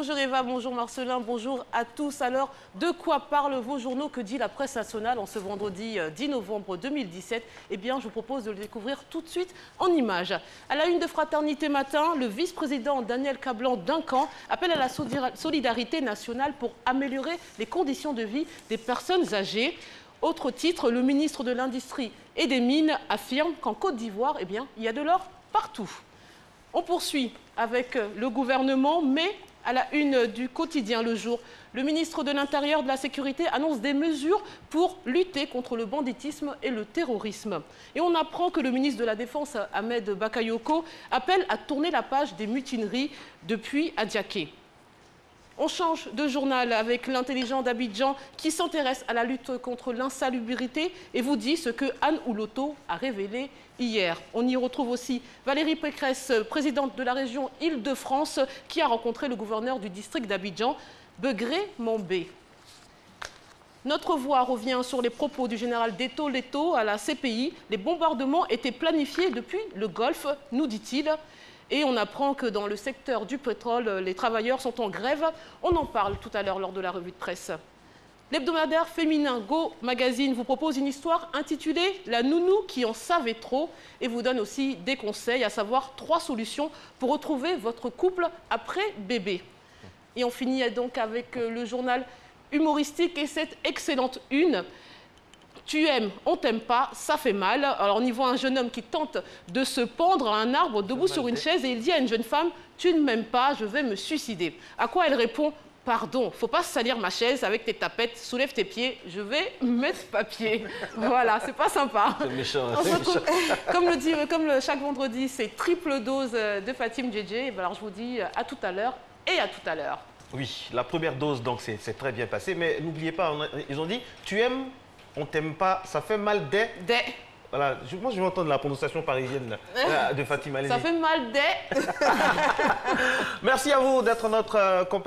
Bonjour Eva, bonjour Marcelin, bonjour à tous. Alors, de quoi parlent vos journaux? Que dit la presse nationale en ce vendredi 10 novembre 2017? Eh bien, je vous propose de le découvrir tout de suite en images. À la une de Fraternité Matin, le vice-président Daniel Kablan-Duncan appelle à la solidarité nationale pour améliorer les conditions de vie des personnes âgées. Autre titre, le ministre de l'Industrie et des Mines affirme qu'en Côte d'Ivoire, eh bien, il y a de l'or partout. On poursuit avec le gouvernement, mais à la une du quotidien Le Jour, le ministre de l'Intérieur et de la Sécurité annonce des mesures pour lutter contre le banditisme et le terrorisme. Et on apprend que le ministre de la Défense, Ahmed Bakayoko, appelle à tourner la page des mutineries depuis Adiaké. On change de journal avec l'intelligent d'Abidjan qui s'intéresse à la lutte contre l'insalubrité et vous dit ce que Anne Ouloto a révélé hier. On y retrouve aussi Valérie Pécresse, présidente de la région Île-de-France, qui a rencontré le gouverneur du district d'Abidjan, Begré Mambé. Notre voix revient sur les propos du général Deto Leto à la CPI. Les bombardements étaient planifiés depuis le Golfe, nous dit-il. Et on apprend que dans le secteur du pétrole, les travailleurs sont en grève. On en parle tout à l'heure lors de la revue de presse. L'hebdomadaire féminin Go Magazine vous propose une histoire intitulée « La nounou qui en savait trop » et vous donne aussi des conseils, à savoir 3 solutions pour retrouver votre couple après bébé. Et on finit donc avec le journal humoristique et cette excellente une. Tu aimes, on t'aime pas, ça fait mal. Alors on y voit un jeune homme qui tente de se pendre à un arbre debout sur une chaise et il dit à une jeune femme « Tu ne m'aimes pas, je vais me suicider ». À quoi elle répond « Pardon, faut pas salir ma chaise avec tes tapettes, soulève tes pieds, je vais mettre papier ». Voilà, c'est pas sympa. C'est méchant, comme chaque vendredi, c'est triple dose de Fatim Djedje. Alors je vous dis à tout à l'heure et à tout à l'heure. Oui, la première dose, donc c'est très bien passé, mais n'oubliez pas, ils ont dit « Tu aimes ». On t'aime pas, ça fait mal dès... Voilà, moi je vais entendre la prononciation parisienne de Fatima. Ça fait mal dès... Merci à vous d'être notre compagnie.